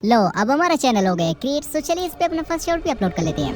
लो अब हमारा चैनल हो गया क्रिएट, सो चलिए इस पे अपना फर्स्ट शॉट भी अपलोड कर लेते हैं।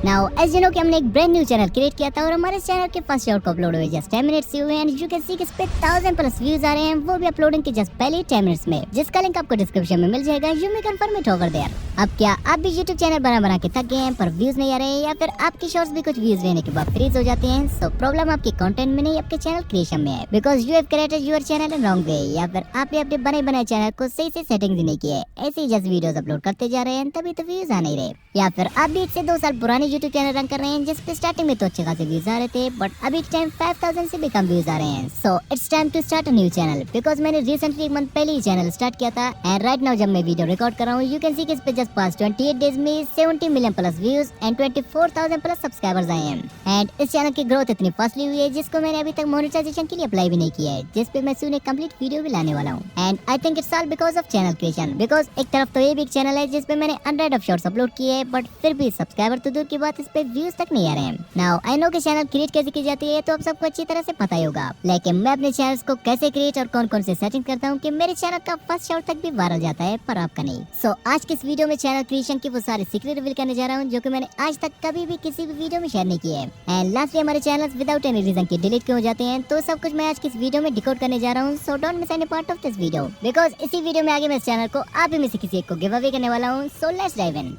नाउ एज यू नो कि हमने एक ब्रांड न्यू चैनल क्रिएट किया था और हमारे चैनल के फर्स्ट शॉट को अपलोड हुए जस्ट 10 मिनट्स हुए एंड यू कैन सी कि इस पे 1000+ व्यूज आ रहे हैं, वो भी अपलोडिंग के जस्ट पहले 10 मिनट्स में, जिसका लिंक आपको डिस्क्रिप्शन में मिल जाएगा। You may confirm it over there. अब क्या आप भी यूट्यूब चैनल बना के थक गए हैं पर व्यूज नहीं आ रहे हैं, या फिर आपकी शॉर्ट्स भी कुछ व्यूज लेने के बाद फ्रीज हो जाते हैं? सो प्रॉब्लम आपकी कंटेंट में नहीं, आपके चैनल क्रिएशन में है, because you have created your channel in wrong way, या फिर आपने अपने बने चैनल को सही से सेटिंग नहीं की है, ऐसे ही जस्ट वीडियोस अपलोड करते जा रहे हैं तभी तो व्यूज आ नहीं रहे। या फिर आप भी 1 से 2 साल पुराने यूट्यूब चैनल रन कर रहे हैं जिसपे स्टार्टिंग में तो अच्छे खासे व्यूज आ रहे थे, बट अभी टाइम 5000 से भी कम व्यूज आ रहे हैं। So it's time to start a new channel, because मैंने रिसेंटली 1 मंथ पहले ही चैनल स्टार्ट किया था एंड राइट नाउ जब मैं वीडियो रिकॉर्ड कर रहा हूँ यू कैन सी कि इस पे जस्ट पास 28 डेज में 70 मिलियन+ व्यूज एंड 24,000+ सब्सक्राइबर्स आए हैं। एंड इस चैनल की ग्रोथ इतनी फास्टली हुई है जिसको मैंने अभी तक मोनेटाइजेशन के लिए अप्लाई भी नहीं किया है, जिसपे मैं सून एक कंप्लीट वीडियो भी लाने वाला हूँ। And I think it's all because of channel creation, because एक तरफ तो ये भी एक चैनल है जिसपे मैंने 100 शॉर्ट्स अपलोड किए हैं, बट फिर भी सब्सक्राइबर तो दूर की बात इस पे व्यूज तक नहीं आ रहे हैं। नाउ आई नो कि चैनल क्रिएट कैसे की जाती है तो आप सबको अच्छी तरह से पता ही होगा, लेकिन मैं अपने चैनल्स को कैसे क्रिएट और कौन कौन से सेटिंग करता हूँ कि मेरे चैनल का फर्स्ट शॉट तक भी वायरल जाता है पर आपका नहीं। सो आज के इस वीडियो में चैनल क्रिएशन की वो सारे सीक्रेट रिवील करने जा रहा हूँ जो कि मैंने आज तक कभी भी किसी भी वीडियो में शेयर नहीं किए हैं। एंड लास्टली हमारे चैनल्स विदाउट एनी रीजन के डिलीट क्यों हो जाते हैं, तो सब कुछ मैं आज की इस वीडियो में डिकोड करने जा रहा हूँ। So don't miss any part of this video, because इसी वीडियो में आगे मैं इस चैनल को आप भी में से किसी एक को गिव अवे करने वाला हूँ। So let's dive in.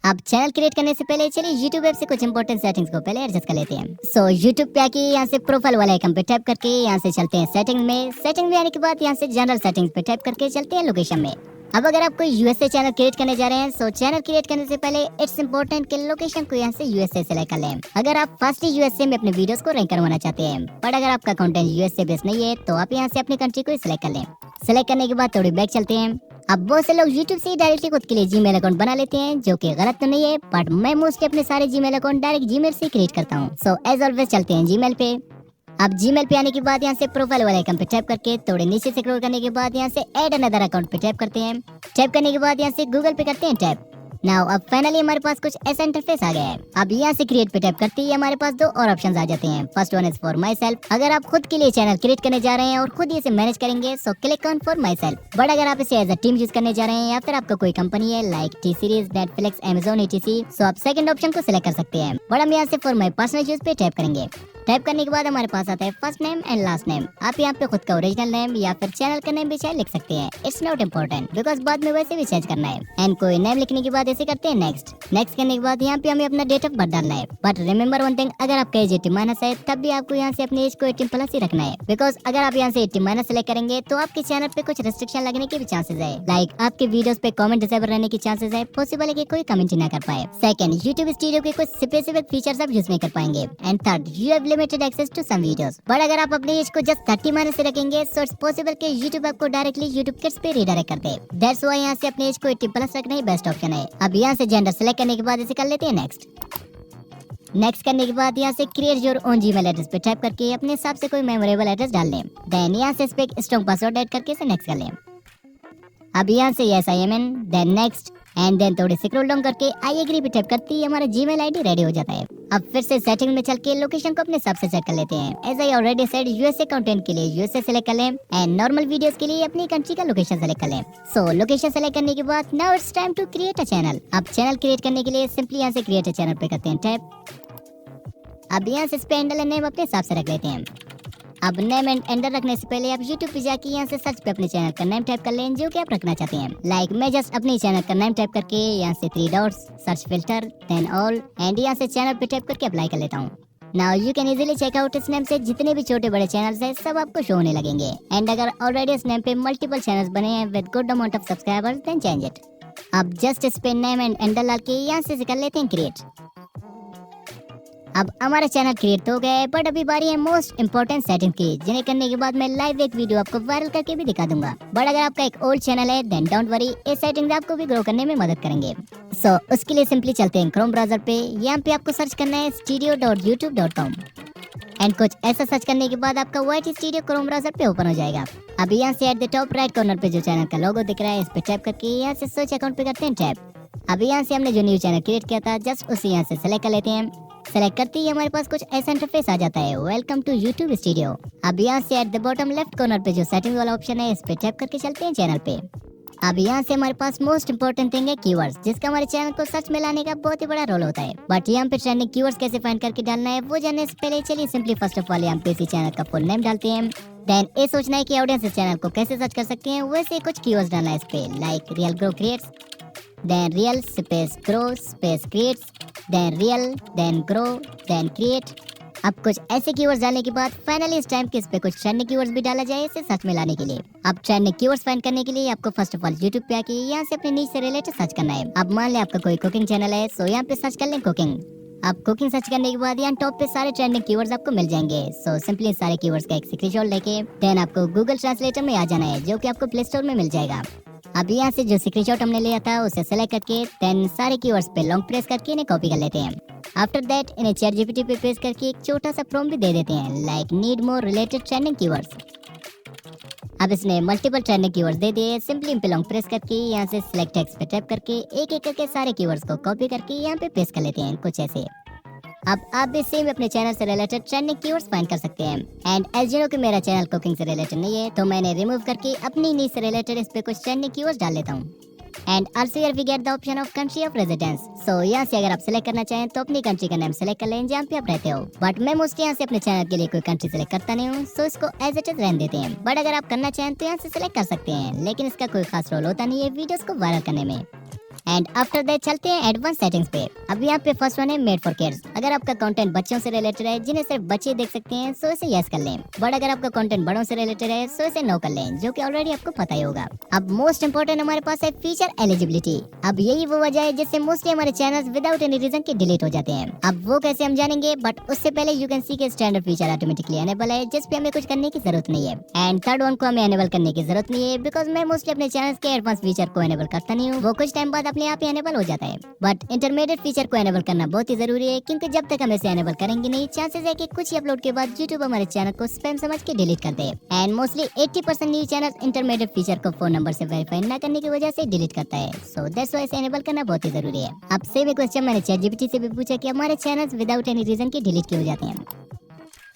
अब चैनल क्रिएट करने से पहले चलिए YouTube ऐप से कुछ इंपॉर्टेंट सेटिंग्स को पहले एडजस्ट कर लेते हैं। सो YouTube पे आके यहाँ से प्रोफाइल वाले आइकन पे टैप करके यहाँ से चलते हैं सेटिंग में। सेटिंग में आने के बाद यहाँ से जनरल सेटिंग्स पे टैप करके चलते हैं लोकेशन में। अब अगर आप कोई यूएसए चैनल क्रिएट करने जा रहे हैं, सो चैनल क्रिएट करने से पहले इट्स इंपॉर्टेंट कि लोकेशन को यहाँ से यूएसए सेलेक्ट कर लें। अगर आप फर्स्ट यूएसए में अपने वीडियोस को रैंक करवाना चाहते हैं, बट अगर आपका कंटेंट यूएसए बेस्ड नहीं है तो आप यहाँ से अपनी कंट्री को सिलेक्ट कर लें। सिलेक्ट करने के बाद थोड़ी बैक चलते हैं। अब बहुत से लोग YouTube से ही डायरेक्टली खुद के लिए जीमेल अकाउंट बना लेते हैं, जो कि गलत तो नहीं है, बट मैं मोस्टली अपने सारे जीमेल अकाउंट डायरेक्ट जीमेल से क्रिएट करता हूँ। सो एज ऑलवेज चलते हैं जीमेल पे। अब जीमेल पे आने के बाद यहाँ से प्रोफाइल वाले आइकन पे टैप करके थोड़े नीचे से स्क्रॉल करने के बाद यहाँ से ऐड अनदर अकाउंट पे टैप करते हैं। टैप करने के बाद यहाँ से गूगल पे करते हैं टैप। नाउ अब फाइनली हमारे पास कुछ ऐसा इंटरफेस आ गया है। अब यहाँ से क्रिएट पे टैप करते ही हमारे पास 2 और ऑप्शंस आ जाते हैं। First one is for my self. अगर आप खुद के लिए चैनल क्रिएट करने जा रहे हैं और खुद इसे मैनेज करेंगे so click on for my self. But अगर आप इसे एज अ टीम यूज करने जा रहे हैं या फिर आपका कोई कंपनी है like T series, Netflix, Amazon etc, सो आप सेकंड ऑप्शन को सिलेक्ट कर सकते हैं। बट हम यहाँ से फॉर माई पर्सनल यूज पे टैप करेंगे। टाइप करने के बाद हमारे पास आता है first name and last name. आप यहाँ पे खुद का ओरिजिनल नेम या फिर चैनल का नेम भी चाहे लिख सकते हैं। इट्स नॉट इम्पोर्टेंट बिकॉज बाद में वैसे भी चेंज करना है। एंड कोई नेम लिखने के बाद ऐसे करते हैं नेक्स्ट। नेक्स्ट करने के बाद यहाँ पे हमें अपना डेट ऑफ बर्थ डालना है। बट रिमेंबर वन थिंग, अगर आपका एज 18- है तब भी आपको यहाँ से अपनी एज को 18+ ही रखना है, बिकॉज अगर आप यहाँ से 18- सेलेक्ट करेंगे तो आपके चैनल पे कुछ रेस्ट्रिक्शन लगने के भी चांसेस है, लाइक आपके वीडियोस पे कमेंट डिसेबल रहने की चांसेस है, पॉसिबल है कि कोई कमेंट ही ना कर पाए। सेकंड, यूट्यूब स्टूडियो के कुछ स्पेसिफिक फीचर्स आप यूज नहीं कर पाएंगे। And third, you have limited access to videos. But अगर आप अपनी एज को जस्ट 30- से रखेंगे सो इट्स पॉसिबल कि YouTube आपको डायरेक्टली YouTube किड्स पे रीडायरेक्ट कर दे। दैट्स व्हाई यहाँ से अपनी एज को 18+ रखना ही बेस्ट ऑप्शन है। अब यहाँ से जेंडर सेलेक्ट करने के बाद इसे कर लेते हैं नेक्स्ट। नेक्स्ट करने के बाद यहाँ से create your own Gmail address पे टाइप करके अपने हिसाब से कोई मेमोरेबल एड्रेस डाल लें। देन यहाँ से इस पे स्ट्रॉन्ग पासवर्ड ऐड करके इसे नेक्स्ट कर लें। अब यहाँ से yes I am in, then next and then थोड़े स्क्रॉल डाउन करके आई एग्री पे टाइप करते ही हमारा जीमेल आईडी रेडी हो जाता है। अब फिर से सेटिंग में चल के लोकेशन को अपने हिसाब से सेट कर लेते हैं। As I already said, USA content के लिए यूएसए सेलेक्ट कर लें एंड नॉर्मल वीडियोस के लिए अपनी कंट्री का लोकेशन सेलेक्ट कर लें। सो लोकेशन सेलेक्ट करने के बाद now it's time to create a channel. अब चैनल क्रिएट करने के लिए सिंपली यहाँ से क्रिएट अ चैनल पे करते हैं टैप। अब यहाँ से इस पे हैंडल नेम अपने हिसाब से रख लेते हैं। अब नेम एंड एंडर रखने से पहले आप YouTube पे जाके यहाँ से सर्च पे अपने चैनल का नेम टाइप कर लें जो कि आप रखना चाहते हैं। लाइक मैं जस्ट अपने चैनल का नेम टाइप करके यहाँ से 3 dots, search filter, then all and यहाँ से चैनल पे टाइप करके अप्लाई कर लेता हूँ। Now you can easily check out इस नेम से जितने भी छोटे बड़े चैनल्स हैं सब आपको शो होने लगेंगे। एंड अगर ऑलरेडी इस नेम पे मल्टीपल चैनल्स बने हैं with good amount of subscribers then change it. अब जस्ट इस पे नेम एंड एंडर डाल के यहाँ से कर लेते हैं क्रिएट। अब हमारा चैनल क्रिएट हो गया है, बट अभी बारी है मोस्ट इंपोर्टेंट सेटिंग की, जिन्हें करने के बाद मैं लाइव एक वीडियो आपको वायरल करके भी दिखा दूंगा। बट अगर आपका एक ओल्ड चैनल है देन डोंट वरी, ये सेटिंग्स आपको भी ग्रो करने में मदद करेंगे। सो उसके लिए सिंपली चलते हैं क्रोम ब्राउजर पे। यहाँ पे आपको सर्च करना है studio.youtube.com एंड कुछ ऐसा सर्च करने के बाद आपका YT स्टूडियो क्रोम ब्राउजर पे ओपन हो जाएगा। अब यहाँ से at the top right corner पे जो चैनल का लोगो दिख रहा है इस पे टैप करके यहाँ से सर्च अकाउंट पे करते हैं टैप। अब यहाँ से हमने जो न्यू चैनल क्रिएट किया था जस्ट उसे यहाँ से सेलेक्ट कर लेते हैं। सेलेक्ट करते ही हमारे पास कुछ ऐसा इंटरफेस आ जाता है, वेलकम टू यूट्यूब स्टूडियो। अब यहाँ से at the bottom left corner पे जो सेटिंग वाला ऑप्शन है इस पे टैप करके चलते हैं चैनल पे। अब यहाँ से हमारे पास मोस्ट इंपोर्टेंट थिंग है कीवर्ड्स, जिसका हमारे चैनल को सर्च में लाने का बहुत ही बड़ा रोल होता है। बट यहाँ पे ट्रेंडिंग कीवर्ड्स कैसे फाइंड करके डालना है वो जानने से पहले चलिए सिंपली फर्स्ट ऑफ ऑल यहाँ पे इसी चैनल का फुल नेम डालते हैं। देन ये सोचना है कि ऑडियंस इस चैनल को कैसे सर्च कर सकते हैं, वैसे कुछ कीवर्ड्स डालना है इस पे, like real grow creates, then real space grow space creates, then real then grow then create. अब कुछ ऐसे कीवर्ड्स डालने के बाद फाइनली इस टाइम के इस पे कुछ ट्रेंडिंग कीवर्ड्स भी डाला जाए इसे सर्च में लाने के लिए। अब ट्रेंडिंग कीवर्ड्स फाइंड करने के लिए आपको फर्स्ट ऑफ ऑल यूट्यूब पे आके यहाँ से अपने नीच से रिलेटेड सर्च करना है। अब मान ले आपका कोई कुकिंग चैनल है, सो यहाँ पे सर्च कर लें कुकिंग। अब कुकिंग सर्च करने के बाद यहाँ टॉप पे सारे ट्रेंडिंग कीवर्ड्स आपको मिल जाएंगे। सो सिंपली सारे कीवर्ड्स का एक स्क्रीनशॉट लेके देन आपको गूगल ट्रांसलेटर में आ जाना है, जो कि आपको प्ले स्टोर में मिल जाएगा। अब यहाँ से जो स्क्रीनशॉट हमने लिया था उसे सेलेक्ट करके देन सारे कीवर्ड्स पे लॉन्ग प्रेस करके इन्हें कॉपी कर लेते हैं। आफ्टर दैट इन्हें चैट जीपीटी पे पेस्ट करके एक छोटा सा प्रॉम्प्ट भी दे देते हैं, like need more related trending keywords. अब इसने मल्टीपल ट्रेंडिंग कीवर्ड्स दे दिए, सिंपली इन पे लॉन्ग प्रेस करके यहाँ से सिलेक्ट टेक्स्ट पे टैप करके एक एक करके सारे कीवर्ड्स को कॉपी करके यहाँ पे पेस्ट कर लेते हैं कुछ ऐसे। अब आप भी सेम अपने चैनल से रिलेटेड ट्रेंडिंग कीवर्ड्स फाइंड कर सकते हैं। एंड एज यू नो कि मेरा चैनल कुकिंग से रिलेटेड नहीं है, तो मैंने रिमूव करके अपनी नीड से रिलेटेड इस पे कुछ ट्रेंडिंग कीवर्ड्स डाल लेता हूँ। And also here we get the option of country of residence. So यहाँ से अगर आप सिलेक्ट करना चाहें तो अपनी कंट्री का नाम सिलेक्ट कर लें जहाँ पे आप रहते हो। बट मैं मोस्टली यहाँ से अपने चैनल के लिए कोई कंट्री सिलेक्ट करता नहीं हूँ, सो इसको एज इट इज रहने देते हैं। बट अगर आप करना चाहें तो यहाँ से सिलेक्ट कर सकते हैं, लेकिन इसका कोई खास रोल होता नहीं है वीडियोस को वायरल करने में। एंड आफ्टर दैट चलते हैं एडवांस सेटिंग्स पे। अब यहाँ पे फर्स्ट वन है मेड फॉर किड्स। अगर आपका कंटेंट बच्चों से रिलेटेड है जिन्हें सिर्फ बच्चे देख सकते हैं, सो इसे यस कर लें। बट अगर आपका कंटेंट बड़ों से रिलेटेड है, सो इसे नो कर लें, जो कि ऑलरेडी आपको पता ही होगा। अब मोस्ट इंपोर्टेंट हमारे पास है फीचर एलिजिबिलिटी। अब यही वो वजह है जिससे मोस्टली हमारे चैनल्स विदाउट एनी रीजन के डिलीट हो जाते हैं। अब वो कैसे हम जानेंगे, बट उससे पहले यू कैन सी के स्टैंडर्ड फीचर ऑटोमेटिकली एनेबल है, जिसपे हमें कुछ करने की जरूरत नहीं है। एंड थर्ड वन को हमें एनेबल करने की जरूरत नहीं है, बिकॉज मैं मोस्टली अपने चैनल के एडवांस फीचर को एनेबल करता नहीं हूँ, वो कुछ टाइम बाद अपने आप ही एनेबल हो जाता है। बट इंटरमीडिएट फीचर को एनेबल करना बहुत ही जरूरी है, क्योंकि जब तक हम इसे एनेबल करेंगे नहीं, चांसेस है कि कुछ ही अपलोड के बाद यूट्यूब हमारे चैनल को स्पैम समझ के डिलीट कर दे। And mostly 80% new channel intermediate feature को फोन नंबर से वेरीफाई न करने की वजह से डिलीट करता है। सो दैट्स व्हाई इसे एनेबल करना बहुत ही जरूरी है। अब सेम एक क्वेश्चन मैंने चैट जीपीटी से भी पूछा कि हमारे चैनल्स विदाउट एनी रीजन के डिलीट क्यों हो जाते हैं।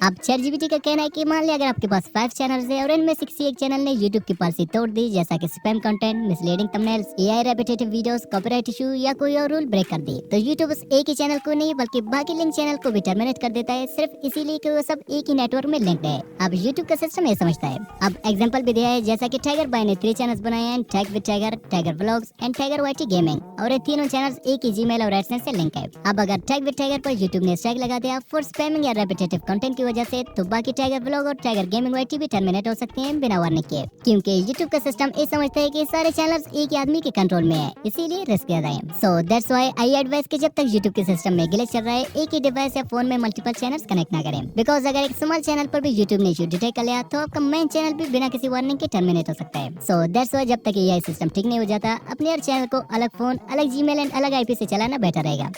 अब चैट जीपीटी का कहना है कि मान लिया अगर आपके पास 5 चैनल्स है और इनमें से किसी एक चैनल ने यूट्यूब की पॉलिसी तोड़ दी, जैसा कि spam content, misleading thumbnails, AI repetitive videos, copyright issue या कोई और रूल ब्रेक कर दी, तो यूट्यूब उस एक ही चैनल को नहीं बल्कि बाकी लिंक चैनल को भी टर्मिनेट कर देता है, सिर्फ इसीलिए कि वो सब एक ही नेटवर्क में लिंक्ड है। अब यूट्यूब का सिस्टम ये समझता है। अब एग्जांपल भी दिया है, जैसा कि टाइगर बाय ने 3 चैनल्स बनाए हैं, tag with tiger, tiger vlogs and tiger YT gaming, और ये तीनों चैनल्स एक ही जीमेल और एडसेंस से लिंक है। अब अगर टैग विद टाइगर पर यूट्यूब ने स्ट्राइक लगा दिया फॉर स्पैमिंग या रेपिटेटिव कंटेंट की वजह से, तो बाकी टाइगर व्लॉग और टाइगर गेमिंग वाईटी भी टर्मिनेट हो सकते हैं बिना वार्निंग के, क्योंकि यूट्यूब का सिस्टम ये समझता है कि सारे चैनल्स एक ही आदमी के कंट्रोल में है, इसीलिए रिस्क ज्यादा है। So that's why I advice कि जब तक यूट्यूब के सिस्टम में ग्लिच चल रहा है, एक ही डिवाइस या फोन में मल्टीपल चैनल्स कनेक्ट ना करें, बिकॉज अगर एक स्मॉल चैनल पर भी यूट्यूब ने इशू डिटेक्ट कर लिया तो आपका मेन चैनल भी बिना किसी वार्निंग के टर्मिनेट हो सकता है। सो दैट्स व्हाई जब तक ये सिस्टम ठीक नहीं हो जाता, अपने हर चैनल को अलग फोन, अलग जीमेल एंड अलग आईपी से चलाना बेटर रहेगा।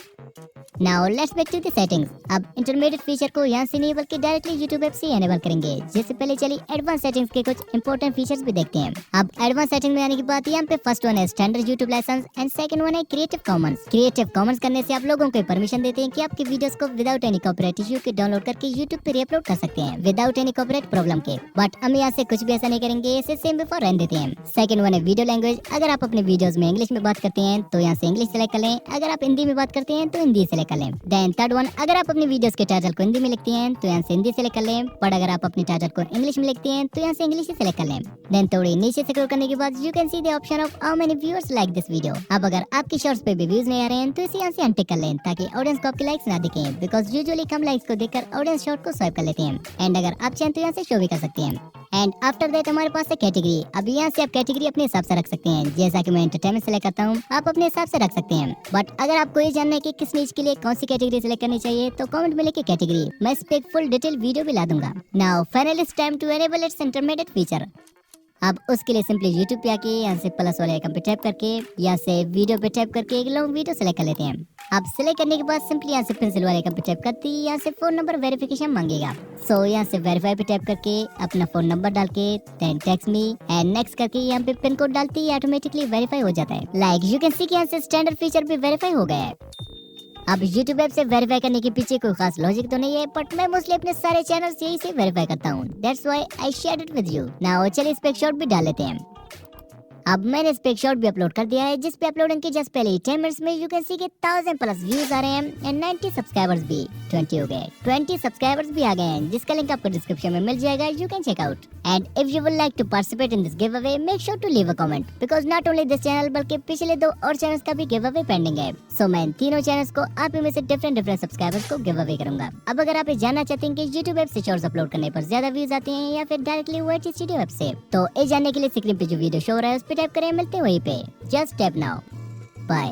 Now let's back to the settings. अब इंटरमीडिएट फीचर को यहाँ से नहीं बल्कि डायरेक्टली यूट्यूब ऐप से एनेबल करेंगे। जिससे पहले चलिए एडवांस सेटिंग्स के कुछ इंपॉर्टेंट फीचर्स भी देखते हैं। अब एडवांस सेटिंग में आने के बाद यहाँ पे फर्स्ट वन है standard YouTube license and second one है क्रिएटिव कॉमन्स। क्रिएटिव कॉमन्स करने से आप लोगों को परमिशन देते हैं कि आपके वीडियोस को विदाउट एनी कॉपीराइट इशू के डाउनलोड करके यूट्यूब पे रीअपलोड कर सकते हैं विदाउट एनी कॉपीराइट प्रॉब्लम के। बट हम यहाँ से कुछ भी ऐसा नहीं करेंगे, इसे सेम बिफोर रहने देते हैं। सेकंड वन है वीडियो लैंग्वेज। अगर आप अपने वीडियोस में इंग्लिश में बात करते हैं तो यहाँ से इंग्लिश सेलेक्ट कर लें, अगर आप हिंदी में बात करते हैं तो हिंदी सेलेक्ट कर लें। देन थर्ड वन, अगर आप अपनी वीडियोस के टाइटल को हिंदी में लिखते हैं तो यहाँ से हिंदी सेलेक्ट कर लें, पर अगर आप अपनी टाइटल को इंग्लिश में लिखते हैं तो यहाँ से इंग्लिश ही सेलेक्ट कर लें। देन थोड़ी नीचे स्क्रॉल करने के बाद you can see the option of how many viewers like this video. अब अगर आपकी शॉर्ट्स पे भी व्यूज नहीं आ रहे हैं तो इसे यहाँ से अनटिक कर लें, ताकि ऑडियंस को आपके लाइक्स ना दिखें, बिकॉज यूजुअली कम लाइक्स को देखकर ऑडियंस शॉर्ट को स्वाइप कर लेते हैं। एंड अगर आप चाहें तो यहाँ से शो भी कर सकते हैं। एंड आफ्टर दैट हमारे पास है कैटेगरी। अब यहाँ से आप कैटेगरी अपने हिसाब से रख सकते हैं, जैसा कि मैं एंटरटेनमेंट सेलेक्ट करता हूँ, आप अपने हिसाब से रख सकते हैं। बट अगर आपको ये जानना है कि किस नीच के लिए कौन सी कैटेगरी सेलेक्ट करनी चाहिए तो कमेंट में लिखिए कैटेगरी, मैं इस पे एक फुल डिटेल वीडियो भी ला दूंगा। Now finally it's time to enable its intermediate feature. अब उसके लिए सिंपली YouTube पे आके यहाँ से प्लस वाले आइकन पे टैप करके यहाँ से वीडियो पे टैप करके एक लॉन्ग वीडियो सेलेक्ट कर लेते हैं। अब सेलेक्ट करने के बाद सिंपली यहाँ से पेंसिल वाले आइकन पे टैप करती यहाँ से फोन नंबर वेरिफिकेशन मांगेगा। सो यहाँ से वेरीफाई पे टैप करके अपना फोन नंबर डाल के then text me and next करके यहाँ पे पिन कोड डालती है ऑटोमेटिकली वेरीफाई हो जाता है। लाइक यू कैन सी कि यहाँ से स्टैंडर्ड फीचर भी वेरीफाई हो गया है। अब YouTube ऐप से वेरीफाई करने के पीछे कोई खास लॉजिक तो नहीं है, बट मैं मोस्टली अपने सारे चैनल्स यही से वेरीफाई करता हूँ। That's why I shared it with you. Now चलिए इस पे एक शॉर्ट भी डाल लेते हैं। अब मैंने इस पे एक शॉर्ट भी अपलोड कर दिया है, जिस पे अपलोडिंग के जस्ट पहले 10 मिनट्स में यू कैन सी के 1000+ व्यूज आ रहे हैं एंड 90 सब्सक्राइबर्स भी 20 हो गए, 20 सब्सक्राइबर्स भी आ गए हैं, जिसका लिंक आपको डिस्क्रिप्शन में मिल जाएगा, you can check out. And if you would like to participate in this giveaway, make sure to leave a comment, because not only this channel बल्कि पिछले 2 और चैनल्स का भी गिव अवे पेंडिंग है। सो मैं इन तीनों चैनल्स को आप में से डिफरेंट सब्सक्राइबर्स को गिव अवे करूंगा। अब अगर आप ये जानना चाहते हैं कि YouTube ऐप से शॉर्ट्स अपलोड करने पर ज्यादा व्यूज आते हैं या फिर डायरेक्टली YT स्टूडियो ऐप से, तो ये जानने के लिए स्क्रीन पे जो वीडियो शो हो रहा है उस पर टैप करें, मिलते हैं वहीं पे। Just tap now, bye.